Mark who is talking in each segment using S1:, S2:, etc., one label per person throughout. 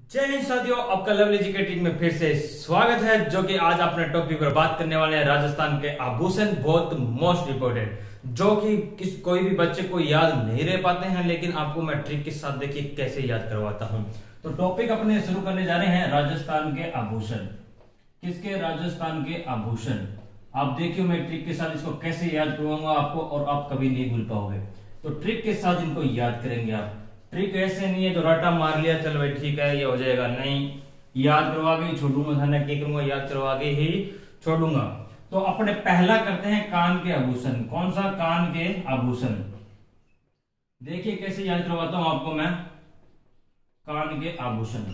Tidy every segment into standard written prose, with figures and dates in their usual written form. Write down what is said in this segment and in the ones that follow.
S1: जय हिंद साथियों, आपका लवली जी के टीम में फिर से स्वागत है। जो कि आज अपने टॉपिक पर बात करने वाले हैं राजस्थान के आभूषण, बहुत मोस्ट इंपोर्टेंट, जो कि कोई भी बच्चे को याद नहीं रह पाते हैं, लेकिन आपको मैं ट्रिक के साथ देखिए कैसे याद करवाता हूं। तो टॉपिक अपने शुरू करने जा रहे हैं राजस्थान के आभूषण। किसके? राजस्थान के आभूषण। आप देखियो मैं ट्रिक के साथ इसको कैसे याद करवाऊंगा आपको, और आप कभी नहीं भूल पाओगे। तो ट्रिक के साथ इनको याद करेंगे आप। ट्रिक ऐसे नहीं है जो राटा मार लिया चल भाई ठीक है ये हो जाएगा, नहीं, याद करवा के ही छोड़ूंगा, थाना क्या करूंगा, याद करवा के ही छोड़ूंगा। तो अपने पहला करते हैं कान के आभूषण। कौन सा? कान के आभूषण। देखिए कैसे याद करवाता हूं आपको मैं कान के आभूषण।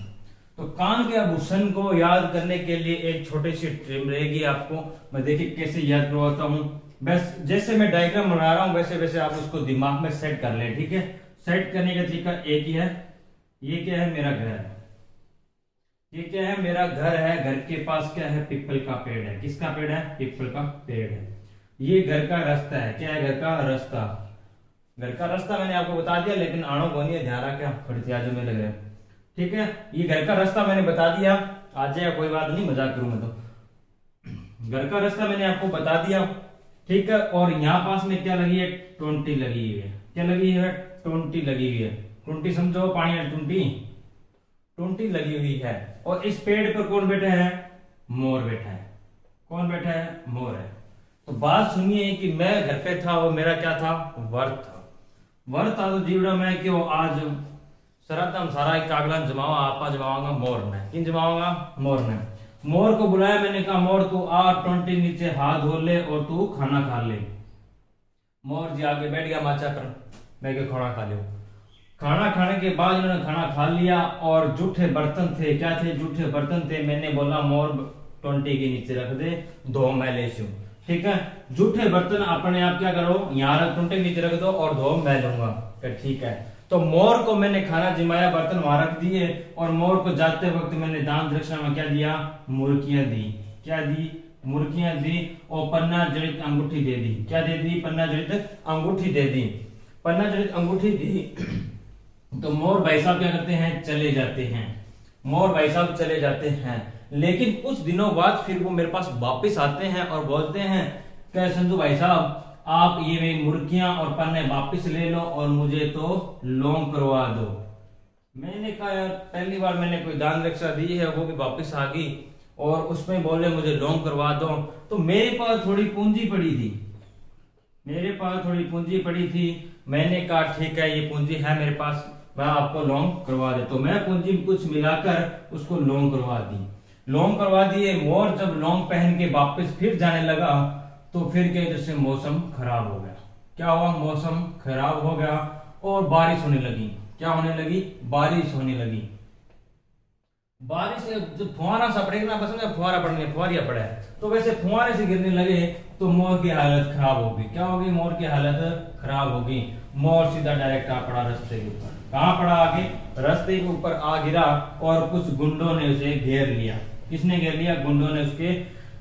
S1: तो कान के आभूषण को याद करने के लिए एक छोटी सी ट्रिक रहेगी आपको। मैं देखिए कैसे याद करवाता हूं। बस जैसे मैं डायग्राम बना रहा हूं वैसे वैसे आप उसको दिमाग में सेट कर ले, ठीक है। सेट करने का तरीका एक ही है। ये क्या है? मेरा घर है। ये क्या है? मेरा घर है। घर के पास क्या है? पीपल का पेड़ है। किसका पेड़ है? पीपल का पेड़ है। ये घर का रास्ता है। क्या है? घर का रास्ता। घर का रास्ता मैंने आपको बता दिया, लेकिन आनो को नहीं ध्यान रखा, थोड़ी आज में लग रहा है, ठीक है। ये घर का रास्ता मैंने बता दिया, आ जाएगा कोई बात नहीं, मजाक करूंगा तो। घर का रास्ता मैंने आपको बता दिया, ठीक है। और यहाँ पास में क्या लगी है? टोंटी लगी हुई है। क्या लगी है? टोंटी लगी हुई है। टोंटी समझो, पानी में टोंटी, टोंटी लगी हुई है। और इस पेड़ पर कौन बैठा है? मोर बैठा है। कौन बैठा है? मोर है। तो बात सुनिए कि मैं घर पे था और मेरा क्या था? व्रत था। व्रत था तो जीवड़ा मैं क्यों आज सरातम सारा कागला जमावा, आपा जमाऊंगा मोर ने। किन जमाऊंगा? मोर ने। मोर को बुलाया, मैंने कहा मोर तू आ, टोंटी नीचे हाथ धो ले और तू खाना खा ले। मोर जी आगे बैठ गया माचा पर, मैं के खाना खा लियो। खाना खाने के बाद उन्होंने खाना खा लिया और जूठे बर्तन थे। क्या थे? जूठे बर्तन थे। मैंने बोला मोर टोंटी के नीचे रख दे, धो मैं ले लूं, ठीक है। जूठे बर्तन अपने आप क्या करो, यहाँ रख, टोंटी के नीचे रख दो और धो मैं लूंगा, ठीक है। तो मोर को मैंने खाना जिमाया, बर्तन वहां रख दिए, और मोर को जाते वक्त मैंने दान दक्षिणा में क्या दिया? मुर्गियां दी। क्या दी? मुर्गियां दी। और पन्ना जड़ित अंगूठी दे दी। क्या दे दी? पन्ना जड़ित अंगूठी दे दी। पन्ना जड़ित अंगूठी दी। तो मोर भाई साहब क्या करते हैं? चले जाते हैं। मोर भाई साहब चले जाते हैं, लेकिन कुछ दिनों बाद फिर वो मेरे पास वापस आते हैं और बोलते हैं क्या संजू भाई साहब आप ये मेरी मुर्गियां और पन्ने वापस ले लो और मुझे तो लोन करवा दो। मैंने कहा यार पहली बार मैंने कोई दान दक्षिणा दी है, वो भी वापस आ गई और उसमें बोले मुझे लोन करवा दो। तो मेरे पास थोड़ी पूंजी पड़ी थी, मेरे पास थोड़ी पूंजी पड़ी थी। मैंने कहा ठीक है ये पूंजी है मेरे पास, मैं आपको लोन करवा दे। तो मैं पूंजी कुछ मिलाकर उसको लोन करवा दी। लोन करवा दिए। मोर जब लोन पहन के वापस फिर जाने लगा तो फिर क्या, इधर से मौसम खराब हो गया। क्या हुआ? मौसम खराब हो गया और बारिश होने लगी। क्या होने लगी? बारिश होने लगी। बारिश जब फुहारा सा पड़ेगा ना, बस फुहारा पड़ने, फुहारिया पड़ा है, तो वैसे फुहारे से गिरने लगे तो मोर की हालत खराब होगी। क्या होगी? मोर की हालत खराब होगी। मोर सीधा डायरेक्ट आ पड़ा रास्ते के ऊपर। कहां पड़ा? आगे रास्ते के ऊपर आ गिरा और कुछ गुंडों ने उसे घेर लिया। किसने घेर लिया? गुंडों ने उसके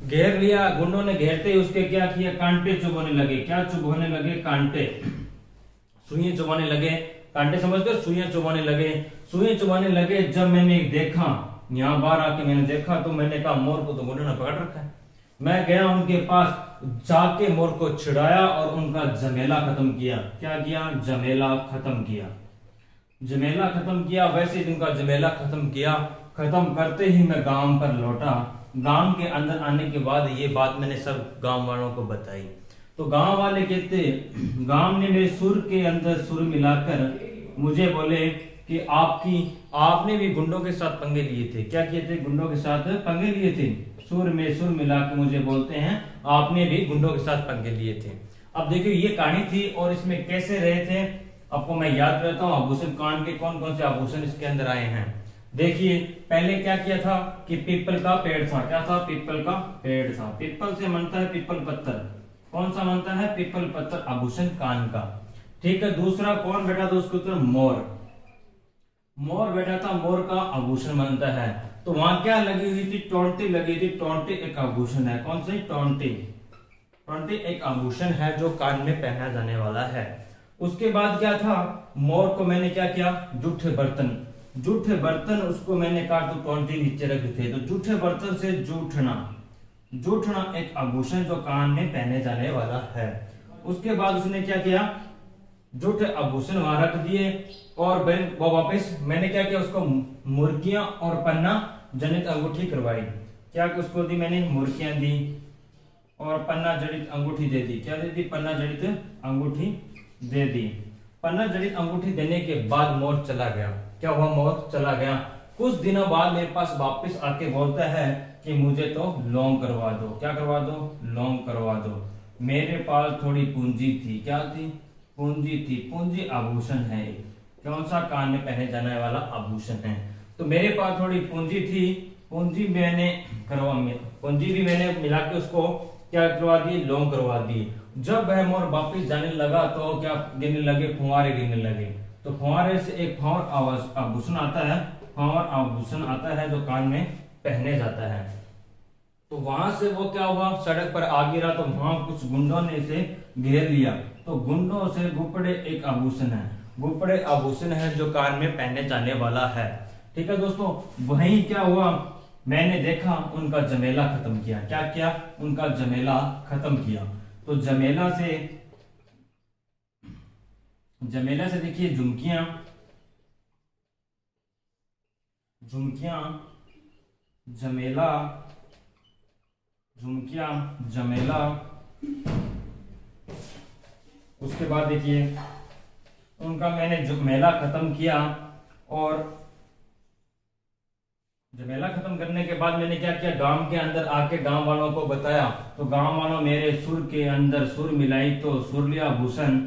S1: घेर लिया। गुंडों ने घेरते ही उसके क्या किया? कांटे चुभोने लगे। क्या चुभोने लगे? कांटे, सुइयां चुभाने लगे। कांटे समझते हो? सुइयां चुभाने लगे। सुइयां चुभाने लगे। जब मैंने देखा, यहाँ बाहर आके मैंने देखा, तो मैंने कहा मोर को तो गुंडों ने पकड़ रखा है। मैं गया उनके पास, जाके मोर को छिड़ाया और उनका झमेला खत्म किया। क्या किया? झमेला खत्म किया। झमेला खत्म किया। वैसे ही उनका झमेला खत्म किया। खत्म करते ही मैं गांव पर लौटा। गांव के अंदर आने के बाद ये बात मैंने सब गांव वालों को बताई। तो गांव वाले कहते, गांव ने मेरे सुर के अंदर सुर मिलाकर मुझे बोले कि आपने भी गुंडों के साथ पंगे लिए थे। क्या किए थे? गुंडों के साथ पंगे लिए थे। सुर में सुर मिला के मुझे बोलते हैं आपने भी गुंडों के साथ पंगे लिए थे। अब देखिए ये कहानी थी और इसमें कैसे रहे थे आपको मैं याद करता हूँ। आभूषण कांड के कौन कौन से आभूषण इसके अंदर आए हैं। देखिए पहले क्या किया था कि पीपल का पेड़ था। क्या था? पीपल का पेड़ था। पीपल से बनता है पीपल पत्थर। कौन सा बनता है? पीपल पत्थर। आभूषण कान का, ठीक है। दूसरा कौन बैठा था उसके ऊपर? मोर। मोर बैठा था, मोर का आभूषण बनता है। तो वहां क्या लगी हुई थी? टोंटी लगी थी। टोंटी एक आभूषण है। कौन सी? टोंटी। टोंटी एक आभूषण है जो कान में पहना जाने वाला है। उसके बाद क्या था? मोर को मैंने क्या किया? जूठे बर्तन। जूठे बर्तन, उसको मैंने कहा तो 20 नीचे रखे थे। तो जूठे बर्तन से जूठना, जूठना एक आभूषण जो कान में पहने जाने वाला है। उसके बाद उसने क्या किया, जूठे आभूषण वहां रख दिए और वो वापस मैंने क्या किया, उसको मुर्गियां और पन्ना जनित अंगूठी करवाई। क्या कि उसको दी मैंने, मुर्गियां दी और पन्ना जड़ित अंगूठी दे दी। क्या दे दी, पन्ना जड़ित अंगूठी दे दी। पन्ना जड़ित अंगूठी देने के बाद मोर चला गया। क्या हुआ, मोर चला गया। कुछ दिनों बाद मेरे पास वापस आके बोलता है कि मुझे तो लोन करवा दो। क्या करवा दो, लोन करवा दो। मेरे पास थोड़ी पूंजी थी। क्या थी, पूंजी थी। पूंजी आभूषण है, कौन सा, कान में पहने जाने वाला आभूषण है। तो मेरे पास थोड़ी पूंजी थी, पूंजी मैंने पूंजी भी मैंने मिला के उसको क्या करवा दी, लोन करवा दी। जब वह मोर वापिस जाने लगा तो क्या गिरने लगे, फुहारे गिरने लगे। तो फुहारे से एक फुहार आभूषण आता है, फुहार आभूषण आता है जो कान में पहने जाता है। तो वहां से वो क्या हुआ, सड़क पर आ गिरा। तो वहां कुछ गुंडों ने इसे घेर लिया। तो गुंडों से गुपड़े एक आभूषण है, गुपड़े आभूषण है जो कान में पहने जाने वाला है। ठीक है दोस्तों, वहीं क्या हुआ, मैंने देखा उनका जमेला खत्म किया। क्या किया, उनका जमेला खत्म किया। तो जमेला से देखिए झुमकियां, झुमकियां, जमेला, झुमकियां, जमेला। उसके बाद देखिए उनका मैंने जमेला खत्म किया और जमेला खत्म करने के बाद मैंने क्या किया, गांव के अंदर आके गांव वालों को बताया। तो गांव वालों मेरे सुर के अंदर सुर मिलाई तो सुर लिया आभूषण,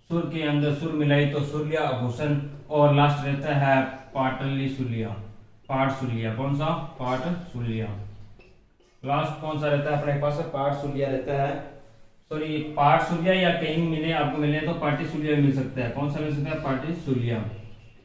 S1: सुर के अंदर सुर मिलाई तो सुर लिया आभूषण। और लास्ट रहता है पाटली सुलिया, पाट सुलिया। कौन सा, पाट सुलिया। लास्ट कौन सा रहता है अपने पास, पाट सुलिया रहता है। सॉरी, पाट सुलिया या कहीं मिले आपको मिले तो पाटी सुलिया मिल सकता है। कौन सा मिल सकता है, पाटी सुलिया।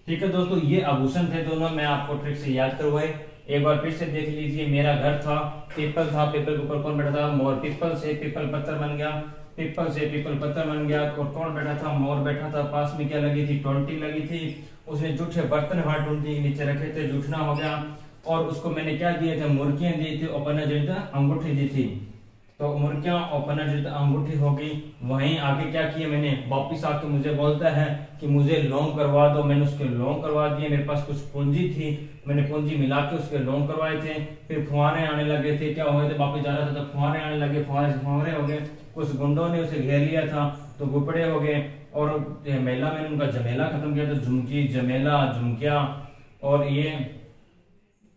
S1: ठीक है दोस्तों, ये आभूषण थे दोनों, मैं आपको ट्रिक से याद करवाए। एक बार फिर से देख लीजिए। मेरा घर था, पीपल था, पीपल के ऊपर कौन बैठा था, मोर। पीपल से पीपल पत्थर बन गया, पीपल से पीपल पत्थर बन गया। और कौन बैठा था, मोर बैठा था। पास में क्या लगी थी, 20 लगी थी। उसने जूठे बर्तन वहां 20 के नीचे रखे थे, जूठना हो गया। और उसको मैंने क्या दिए थे, मुर्गियां दी थी और पन्ना जो था अंगूठी दी थी। तो मुर्गियां और पन्ना जो अंगूठी होगी। वहीं आगे क्या किया मैंने, वापिस आके मुझे बोलता है कि मुझे लोन करवा दो। मैंने उसके लोन करवा दिए। मेरे पास कुछ पूंजी थी, मैंने पूंजी मिला के उसके लोन करवाए थे। फिर फुहारे आने लगे थे। क्या हुए थे, वापिस जा रहा था तो फुहारे आने लगे, फुहारे से फुहारे हो गए। कुछ गुंडों ने उसे घेर लिया था तो गुपड़े हो गए। और जमेला, मैंने उनका जमेला खत्म किया। तो झुमकी, जमेला, झुमकिया और ये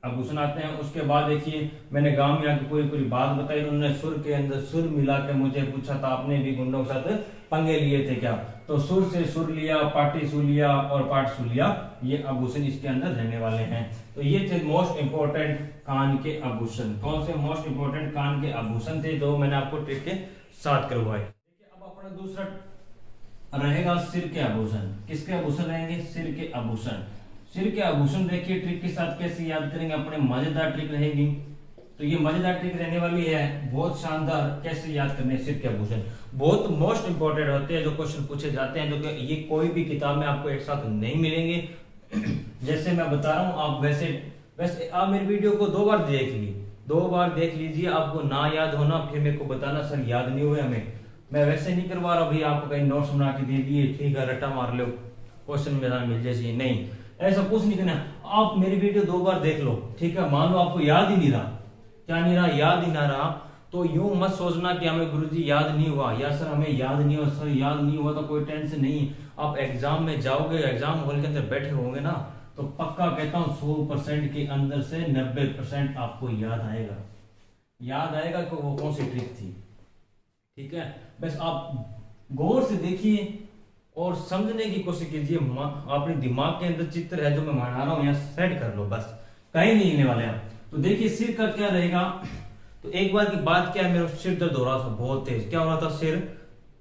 S1: आभूषण आते हैं। उसके बाद देखिए मैंने गांव में आके पूरी पूरी बात बताई। उन्होंने सुर के अंदर सुर मिला के मुझे पूछा था, आपने भी गुंडों के साथ पंगे लिए थे क्या। तो सुर से सुर लिया, पाटी सुलिया और पाट सुलिया, ये आभूषण इसके अंदर रहने वाले हैं। तो ये थे मोस्ट इंपोर्टेंट कान के आभूषण। कौन से मोस्ट इंपोर्टेंट कान के आभूषण थे जो मैंने आपको ट्रिक के साथ करवाए। अब अपना दूसरा रहेगा सिर के आभूषण। किसके आभूषण रहेंगे, सिर के आभूषण। सिर के आभूषण देखिए ट्रिक के साथ कैसे याद करेंगे, अपने मजेदार ट्रिक रहेगी। तो ये मजेदार ट्रिक रहने वाली है, बहुत शानदार। कैसे याद करने सिर के आभूषण, बहुत मोस्ट इंपोर्टेंट होते हैं जो क्वेश्चन पूछे जाते हैं, जो कि ये कोई भी किताब में आपको एक साथ नहीं मिलेंगे। जैसे मैं बता रहा हूँ, आप वैसे आप मेरी वीडियो को 2 बार देख ली, 2 बार देख लीजिए। आपको ना याद होना फिर मेरे को बताना सर याद नहीं हुए हमें। मैं वैसे नहीं करवा रहा भाई, आपको कहीं नोट्स बना के दे दिए, ठीक है रट्टा मार लो, क्वेश्चन में मिल जैसे, नहीं ऐसा कुछ नहीं करना। आप मेरी वीडियो 2 बार देख लो, ठीक है। मान लो आपको याद ही नहीं रहा, क्या नहीं रहा, याद ही ना रहा, तो यूं मत सोचना कि हमें गुरुजी याद नहीं हुआ या सर हमें याद नहीं हुआ। सर याद नहीं हुआ तो कोई टेंशन नहीं। आप एग्जाम में जाओगे, एग्जाम हॉल के अंदर बैठे होंगे ना, तो पक्का कहता हूं 100% के अंदर से 90% आपको याद आएगा। याद आएगा कि वो कौन सी ट्रिक थी, ठीक है। बस आप गौर से देखिए और समझने की कोशिश कीजिए। अपने दिमाग के अंदर चित्र है जो मैं बना रहा हूं, यहाँ सेट कर लो, बस कहीं नहीं हिलने वाले आप। तो देखिए सिर का क्या रहेगा। तो एक बार की बात क्या है, मेरा सिर दर्द हो रहा था बहुत तेज। क्या हो रहा था, सिर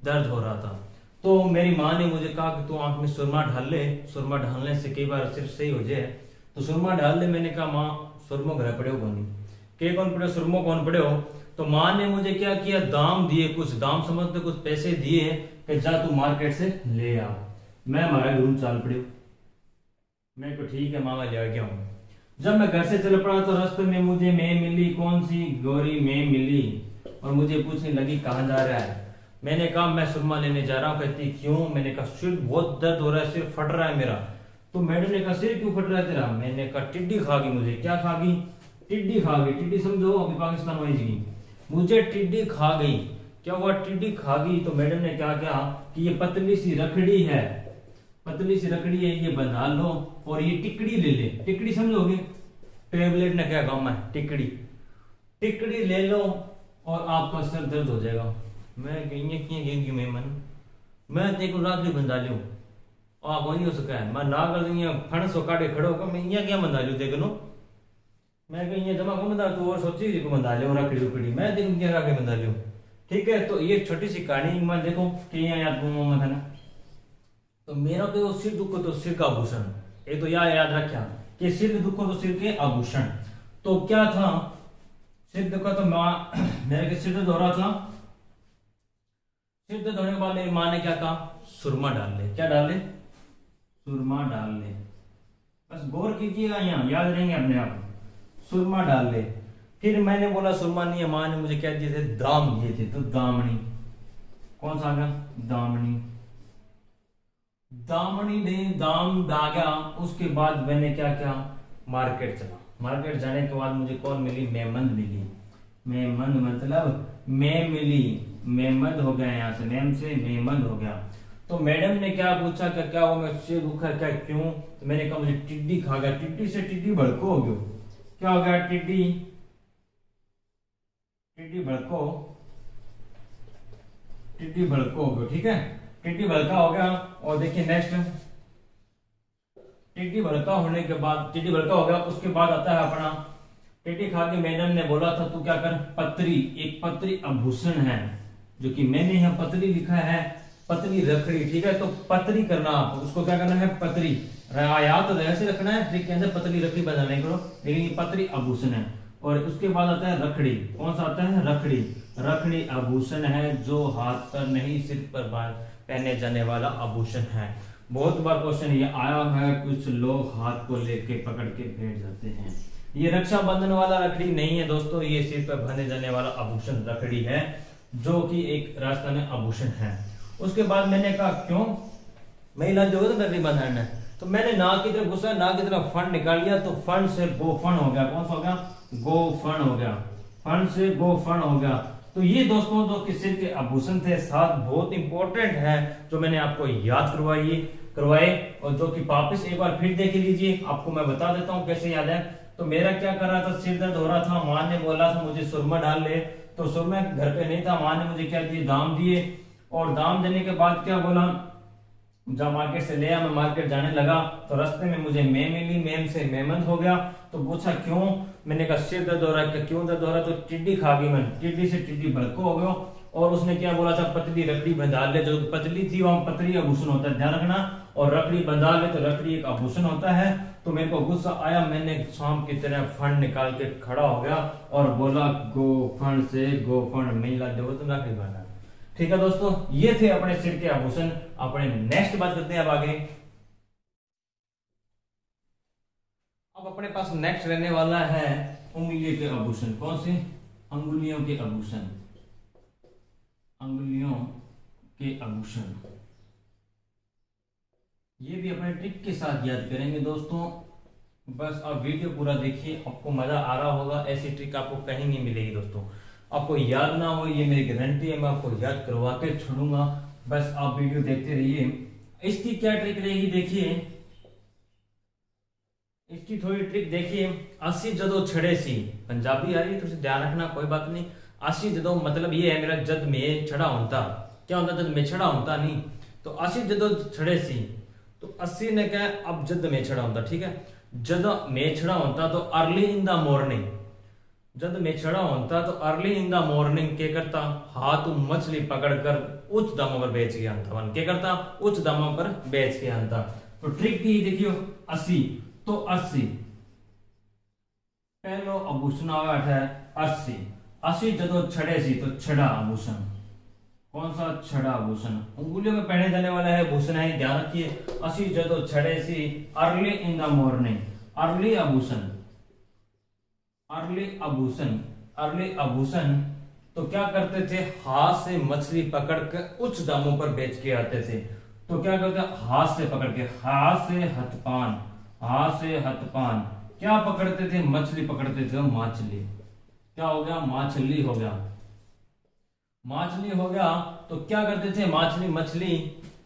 S1: दर्द हो रहा था। तो मेरी माँ ने मुझे कहा कि तू आंख में सुरमा ढाल ले, सुरमा ढालने से कई बार सिर सही हो जाए। तो सुरमा ढाल ले। मैंने कहा माँ सुरमो घर पड़े हो कौन, के कौन पड़े, सुरमो कौन पड़े हो। तो माँ ने मुझे क्या किया, दाम दिए, कुछ दाम समझते कुछ पैसे दिए कि जा तू मार्केट से ले आ। मैं हमारा रूम चाल पड़े, मैं को ठीक है मामा ले गया हूँ। जब मैं घर से चल पड़ा तो रास्ते में मुझे मैं मिली, कौन सी गोरी मैं मिली, और मुझे पूछने लगी कहाँ जा रहा है। मैंने कहा मैं सुरमा लेने जा रहा हूँ। कहती क्यों? मैंने कहा सिर बहुत दर्द हो रहा है, सिर फट रहा है मेरा। तो मैडम ने कहा सिर क्यों फट रहा है तेरा? मैंने कहा टिड्डी खा गई मुझे। क्या खा गई? टिड्डी खा गई। टिड्डी समझो अभी पाकिस्तान में जी, मुझे टिड्डी खा गई। क्या हुआ? टिड्डी खा गई। तो मैडम ने क्या कहा कि ये पतली सी रखड़ी है, पतली सी रखड़ी है, ये बंधा लो और ये टिकड़ी ले ले। टिकड़ी समझोगे? टेबलेट ने क्या काम है? टिकड़ी, टिकड़ी ले लो और आपका सर दर्द हो जाएगा। मैं कहीं मैं देखो रात्रि बंधा लू आप वही हो सका है। मैं ना कर फण सो काटे खड़ो का मैं क्या बंधा लू देख लो। मैं कहीं जमा को बंधा तू और सोची जी को बंधा ले रखड़ी उकड़ी मैं देखो क्या के बंधा लू। ठीक है, तो ये छोटी सी कहानी मैं देखो कि याद था ना। तो मेरा तो सिर दुखो तो सिर का आभूषण, ये तो याद रखा कि सिर दुखो तो सिर के आभूषण। तो क्या था? सिर दुखा तो मेरे के सिर दर्द हो रहा था। सिर दर्द होने के बाद माँ ने क्या कहा? सुरमा डाल ले। क्या डाल ले? सुरमा डाल ले। बस गौर कीजिएगा, यहाँ याद रहेंगे अपने आप। सुरमा डाल ले। फिर मैंने बोला सुरमा नहीं है, माँ ने मुझे क्या दिए थे? दाम दिए थे। तो दामनी, कौन सा आ गया? दामनी। दामनी ने दाम डागा। उसके बाद मैंने क्या किया? मार्केट चला। मार्केट जाने के बाद मुझे कौन मिली? मेमंद मिली। मेमंद मतलब मैं मिली, मेमंद हो गया, यहाँ से मेम से मेमंद हो गया। तो मैडम ने क्या पूछा कि क्या वो मैं सिर दुखा क्या क्यों? तो मैंने कहा मुझे टिड्डी खा गया। टिड्डी से टिड्डी भड़को हो गयो। क्या हो गया? टिड्डी, टिड्डी भड़को, टिड्डी भड़को हो गयो। ठीक है, टिड्डी भड़का हो गया। और देखिए नेक्स्ट, टिड्डी भड़का होने के बाद, टिड्डी भड़का हो गया, उसके बाद आता है अपना टिड्डी खा के मैडम ने बोला था तू क्या कर? पत्री, एक पत्री आभूषण है, जो कि मैंने यहाँ पत्री लिखा है, पतली रखड़ी। ठीक है, तो पत्री करना आप उसको क्या करना है? पत्री। याद तो ऐसे रखना है ट्रिक के अंदर, पतली रखड़ी बनाने करो, लेकिन ये पत्री आभूषण है। और उसके बाद आता है रखड़ी। कौन सा आता है? रखड़ी। रखड़ी आभूषण है जो हाथ पर नहीं सिर पर पहने जाने वाला आभूषण है। बहुत बार क्वेश्चन ये आया है, कुछ लोग हाथ को लेके पकड़ के बैठ जाते हैं। ये रक्षाबंधन वाला रखड़ी नहीं है दोस्तों, ये सिर पर बंधे जाने वाला आभूषण रखड़ी है, जो कि एक राजस्थानी आभूषण है। उसके बाद मैंने कहा क्यों महिला जो है रखड़ी बंधाना है, तो मैंने नाक की तरफ घुसा, नाक की तरफ फंड निकाल लिया, तो फंड से गोफन हो गया। कौन सा हो गया? गोफन हो गया। फंड से गोफन हो गया। तो ये दोस्तों जो कि सिर के आभूषण थे, साथ बहुत इंपॉर्टेंट है जो मैंने आपको याद करवाए, और जो कि वापिस एक बार फिर देख लीजिए। आपको मैं बता देता हूँ कैसे याद है। तो मेरा क्या कर रहा था? सिर दर्द हो रहा था। माँ ने बोला था मुझे सुरमा डाल ले, तो सुरमा घर पे नहीं था। माँ ने मुझे क्या दिए? दाम दिए। और दाम देने के बाद क्या बोला? जब मार्केट से ले आया, मैं मार्केट जाने लगा तो रास्ते में मुझे मेम मिली, मेम से मेमंद हो गया। तो पूछा क्यों? मैंने कहा सिर दर्द हो रहा है। क्यों दर्द हो रहा है? तो टिड्डी खा गई मैं, टिड्डी से टिड्डी भड़को हो गयो। और उसने क्या बोला था? पतली रखड़ी बंधा ले। जो पतली थी वहां पतली आभूषण होता है, ध्यान रखना। और रखड़ी बंधा ले तो रखड़ी एक आभूषण होता है। तो मेरे को गुस्सा आया, मैंने शाम की तरह फंड निकाल के खड़ा हो गया और बोला गो फंड से गो फंड महिला देव तो रखड़ी बांधा। ठीक है दोस्तों, ये थे अपने सिर के आभूषण। अपने नेक्स्ट बात करते हैं अब आगे। अब अपने पास नेक्स्ट रहने वाला है उंगलियों के आभूषण। कौन से? अंगुलियों के आभूषण। अंगुलियों के आभूषण ये भी अपने ट्रिक के साथ याद करेंगे दोस्तों। बस आप वीडियो पूरा देखिए, आपको मजा आ रहा होगा। ऐसी ट्रिक आपको कहीं नहीं मिलेगी दोस्तों। आपको याद ना हो ये मेरी गारंटी है, मैं आपको याद करवा के छोड़ूंगा। बस आप वीडियो देखते रहिए। इसकी क्या ट्रिक रहेगी देखिए, इसकी थोड़ी ट्रिक देखिए। 80 जदों छड़े सी, पंजाबी आ रही है, थोड़ी ध्यान रखना, कोई बात नहीं। 80 जदों मतलब ये है मेरा जद में छड़ा होता। क्या होता? जद में छड़ा होता नहीं, तो 80 जदों छड़े सी, तो 80 ने क्या? अब जद में छड़ा होता। ठीक है, जद में छड़ा होता तो अर्ली इन द मॉर्निंग, जद में छड़ा होता तो अर्ली इन द मॉर्निंग क्या करता? हाथ मछली पकड़कर उच्च दामों पर बेच के आता। क्या करता? उच्च दामों पर बेच के आता। तो ट्रिक की देखियो 80, तो 80 पहलो आभूषण है 80। 80 जदों छड़े सी, तो छड़ा आभूषण। कौन सा? छड़ा आभूषण। अंगुलियों में पहने जाने वाला है भूषण है, ध्यान रखिए। असी जदो छड़े सी early in the morning. Early आभूषण, अर्ली आभूषण, अर्ली आभूषण। तो क्या करते थे? हाथ से मछली पकड़ कर उच्च दामों पर बेच के आते थे। तो क्या करते? हाथ से पकड़ के, हाथ से हथपान, हाथ से हथपान। क्या पकड़ते थे? मछली पकड़ते थे, मछली। क्या हो गया? मछली हो गया, मछली हो गया। तो क्या करते थे? मछली, मछली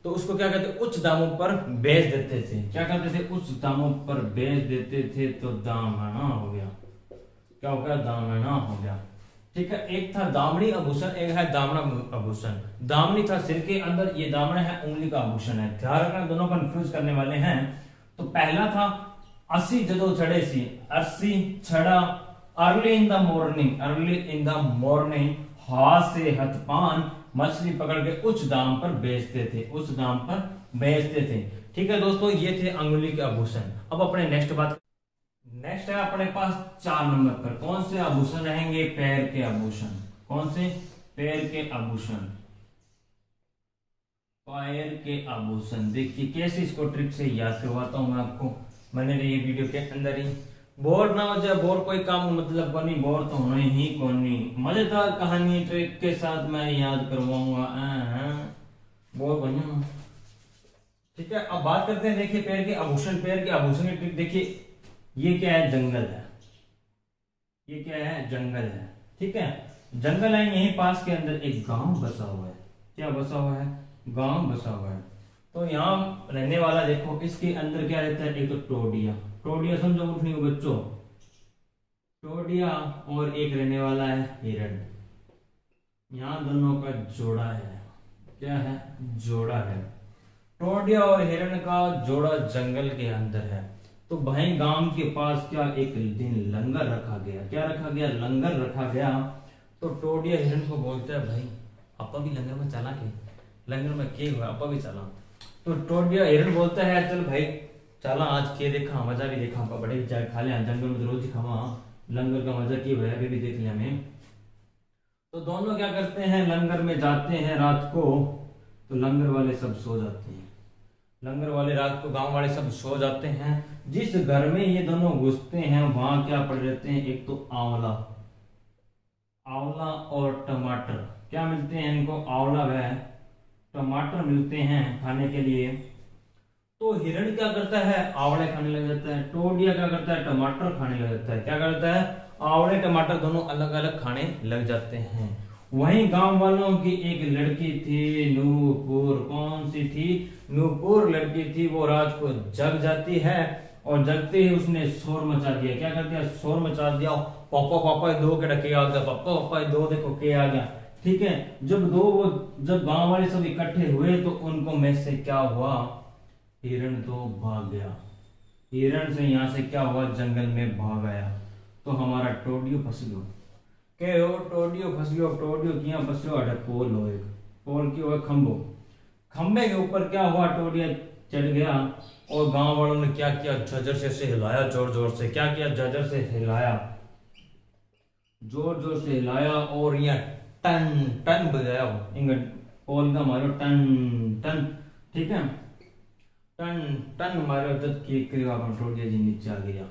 S1: तो उसको क्या कहते? उच्च दामों पर बेच देते थे। क्या करते थे? उच्च दामों पर बेच देते थे। तो दामना हो गया। क्या हो गया? दामना हो गया। ठीक है, एक था दामनी आभूषण, एक है दामना आभूषण। दामनी था सिर के अंदर, ये दामना है उंगली का आभूषण है। ध्यान रखना, दोनों कंफ्यूज करने वाले हैं। तो पहला था अस्सी जदो छड़े सी, अस्सी छड़ा, early in the morning, early in the morning, हाथ से हथपान, मछली पकड़ के उच्च दाम पर बेचते थे, उच्च दाम पर बेचते थे। ठीक है दोस्तों, ये थे अंगुली के आभूषण। अब अपने नेक्स्ट बात, नेक्स्ट है अपने पास 4 नंबर पर कौन से आभूषण रहेंगे? पैर के आभूषण। कौन से? पैर के आभूषण, पैर के आभूषण। देखिए कैसे इसको ट्रिक से याद करवाता हूं मैं आपको, मैंने ये वीडियो के अंदर ही। बोर ना हो जाए, बोर कोई काम मतलब बनी, बोर तो होने ही कोनी। मजेदार कहानी ट्रिक के साथ मैं याद करवाऊंगा, बोर बनो। ठीक है, अब बात करते हैं। देखिए पैर के आभूषण, पैर के आभूषण की ट्रिक देखिए। ये क्या है? जंगल है। ये क्या है? जंगल है। ठीक है, जंगल है, यहीं पास के अंदर एक गांव बसा हुआ है। क्या बसा हुआ है? गांव बसा हुआ है। तो यहाँ रहने वाला देखो, इसके अंदर क्या रहता है? एक तो टोडिया, टोडिया समझो उठनी हो बच्चों, टोडिया, और एक रहने वाला है हिरण। यहाँ दोनों का जोड़ा है। क्या है? जोड़ा है। टोडिया और हिरण का जोड़ा जंगल के अंदर है। तो भाई गांव के पास क्या एक दिन लंगर रखा गया। क्या रखा गया? लंगर रखा गया। तो टोडिया हिरण को बोलता है, भाई अपा भी लंगर में चला के, लंगर में के हुआ, अपा भी चला। तो टोडिया हिरण बोलता है, चल भाई चला, आज के देखा, मजा भी देखा, बड़े विचार खा लिया, जंगल में तो रोज ही खावा, लंगर का मजा की भाई, अभी भी देख लिया मैं। तो दोनों क्या करते हैं? लंगर में जाते हैं रात को। तो लंगर वाले सब सो जाते हैं, लंगर वाले रात को गांव वाले सब सो जाते हैं। जिस घर में ये दोनों घुसते हैं वहां क्या पड़ रहते हैं? एक तो आंवला, आंवला और टमाटर। क्या मिलते हैं इनको? आंवला व टमाटर मिलते हैं खाने के लिए। तो हिरण क्या करता है? आंवले खाने लग जाता है। टोडिया क्या करता है? टमाटर खाने लग जाता है। क्या करता है? आंवले टमाटर दोनों अलग अलग खाने लग जाते हैं। वहीं गांव वालों की एक लड़की थी, नूपुर। कौन सी थी? नूपुर लड़की थी। वो रात को जग जाती है और जगते ही उसने शोर मचा दिया। क्या कर दिया? शोर मचा दिया। पापा पापा दो के डके आ गया, पापा पापा दो देखो के आ गया। ठीक है, जब गांव वाले सब इकट्ठे हुए तो उनको में से क्या हुआ? हिरण तो भाग गया। हिरण से यहाँ से क्या हुआ? जंगल में भाग आया। तो हमारा टोडियो फंस गयो। के हो? टोडियो फंस गयो। टोडियो किया फंस गयो? अरे पोल हो, एक पोल की हो, खंभो, खंबे के ऊपर क्या हुआ? टोडिया चढ़ गया। और गांव वालों ने क्या किया? झज्जर से हिलाया, जोर जोर से। क्या किया? झज्जर से हिलाया, जोर जोर से हिलाया और यहाँ टन टन बजाया। पोल का मारो टन टन। ठीक है, टन टन मारो। जब टोडिया जी नीचे आ गया,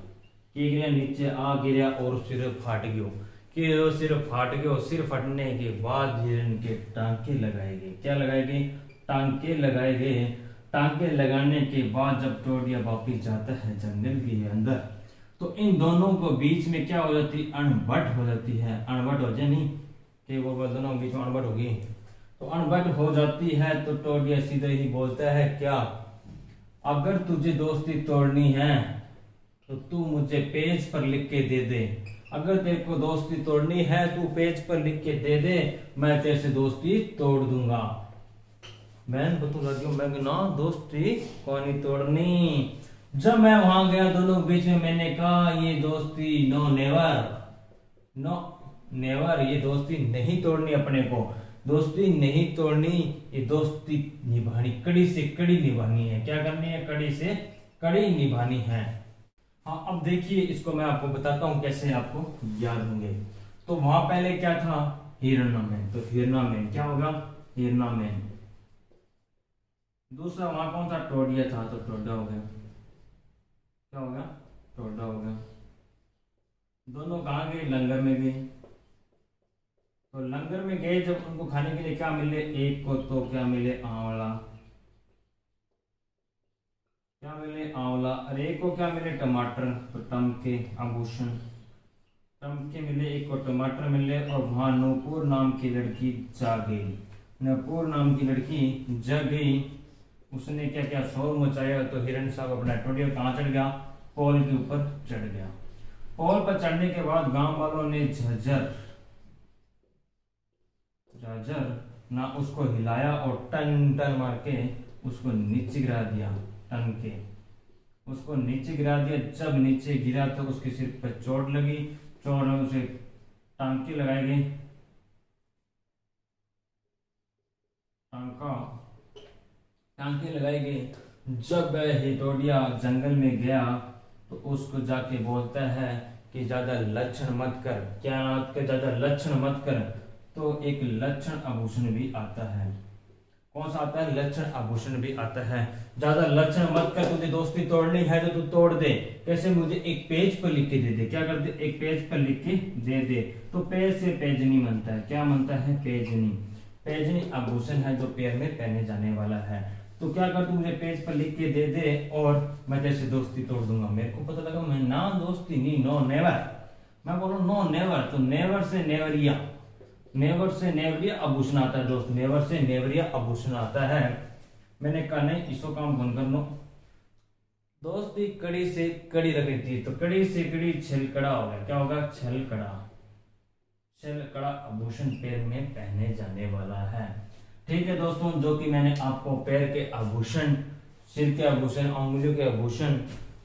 S1: नीचे आ गिरा और सिर फाट गयो। कि सिर फाट गयो। सिर फटने के बाद हिरण के टांके लगाए गए। क्या लगाए गए? टांके लगाए गए। टांके लगाने के बाद जब टोडिया वापिस जाता है जंगल के अंदर, तो इन दोनों को बीच में क्या हो जाती? अणबट हो जाती है। अणबट हो जाए नहीं कि वो दोनों बीच में अणबट होगी। तो अणबट हो जाती है। तो टोडिया सीधे ही बोलता है, क्या अगर तुझे दोस्ती तोड़नी है तो तू मुझे पेज पर लिख के दे दे। अगर तेरे को दोस्ती तोड़नी है तू पेज पर लिख के दे दे, मैं तेरे से दोस्ती तोड़ दूंगा। मैं बता लगी, मैं ना दोस्ती कौन तोड़नी। जब मैं वहां गया दोनों बीच में, मैंने कहा ये दोस्ती नो नेवर, नो नेवर, ये दोस्ती नहीं तोड़नी। अपने को दोस्ती नहीं तोड़नी, ये दोस्ती निभानी, कड़ी से कड़ी निभानी है। क्या करनी है? कड़ी से कड़ी निभानी है। हाँ, अब देखिए इसको मैं आपको बताता हूँ कैसे आपको याद होंगे। तो वहां पहले क्या था? हिरणा में। तो हिरणा में क्या होगा? हिरना में। दूसरा वहां कौन सा, टोडिया था, तो टोडा हो गया। क्या हो गया, टोडा हो गया। दोनों कहाँ गए, लंगर में गए। तो लंगर में गए जब उनको खाने के लिए क्या मिले, एक को तो क्या मिले, आंवला। क्या मिले, आंवला। और एक को क्या मिले, टमाटर। तो टमके, आभूषण, टमके मिले, एक को टमाटर मिले। और वहां नूपुर नाम की लड़की जा गई। नूपुर नाम की लड़की जग गई। उसने क्या क्या शोर मचाया। तो हिरण साहब अपना टोडिया कहाँ चढ़ गया, पोल के ऊपर चढ़ गया। पोल पर चढ़ने के बाद गांव वालों ने झज्झर ना उसको हिलाया और टन टन मार के उसको नीचे गिरा दिया। टन के उसको नीचे गिरा दिया। जब नीचे गिरा तो उसके सिर पर चोट लगी। चोट में उसे टांके लगाए गए। टांके लगाए गए। जब वह हिटोडिया जंगल में गया तो उसको जाके बोलता है कि ज्यादा लक्षण मत कर। क्या ज्यादा लक्षण मत कर। तो एक लक्षण आभूषण भी आता है। कौन सा आता है, लक्षण आभूषण भी आता है। ज्यादा लक्षण मत कर, तुझे दोस्ती तोड़नी है तो तू तोड़ दे। कैसे, मुझे एक पेज पर लिख के दे दे। क्या कर दे, एक पेज पर लिख के दे दे। तो पेज से पेजनी बनता है। क्या बनता है, पेजनी। पेजनी आभूषण है जो पैर में पहने जाने वाला है। तो क्या कर, तू मुझे पेज पर लिख के दे दे और मैं जैसे दोस्ती तोड़ दूंगा। मेरे को पता लगा मैं ना दोस्ती नहीं, नो नेवर। मैं बोलूं नो नेवर, तो नेवर से नेवरिया, नेवर से नेवरिया आभूषण आता है दोस्त। नेवर से नेवरिया आभूषण आता है। मैंने कहा नहीं, इसको काम बंद कर लो। दोस्ती कड़ी से कड़ी रखनी थी, तो कड़ी से कड़ी छलकड़ा होगा। क्या होगा, छलकड़ा। छलकड़ा आभूषण पैर में पहने जाने वाला है। ठीक है दोस्तों, जो कि मैंने आपको पैर के आभूषण, सिर के आभूषण, उंगलियों के आभूषण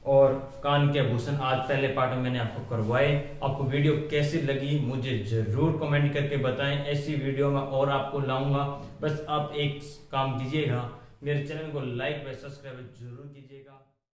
S1: और कान के आभूषण आज पहले पार्ट में मैंने आपको करवाए। आपको वीडियो कैसी लगी मुझे जरूर कमेंट करके बताएं। ऐसी वीडियो में और आपको लाऊंगा। बस आप एक काम कीजिएगा, मेरे चैनल को लाइक व सब्सक्राइब जरूर कीजिएगा।